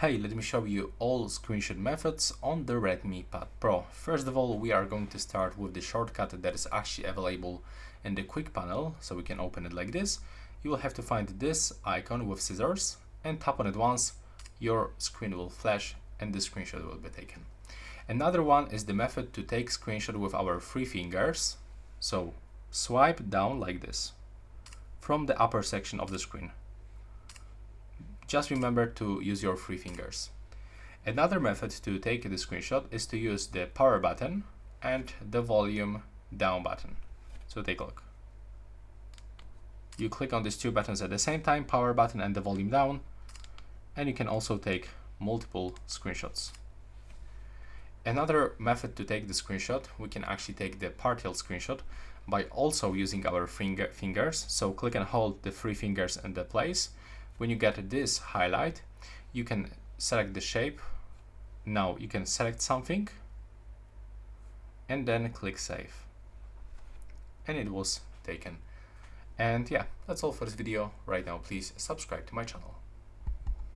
Hey, let me show you all screenshot methods on the Redmi Pad Pro. First of all, we are going to start with the shortcut that is actually available in the quick panel, so we can open it like this. You will have to find this icon with scissors and tap on it once. Your screen will flash and the screenshot will be taken. Another one is the method to take screenshot with our 3 fingers. So swipe down like this from the upper section of the screen. Just remember to use your 3 fingers. Another method to take the screenshot is to use the power button and the volume down button. So take a look. You click on these 2 buttons at the same time, power button and the volume down, and you can also take multiple screenshots. Another method to take the screenshot, we can actually take the partial screenshot by also using our fingers. So click and hold the 3 fingers in the place. When you get this highlight, you can select the shape. Now you can select something and then click save. And it was taken. And yeah, that's all for this video right now. Please subscribe to my channel.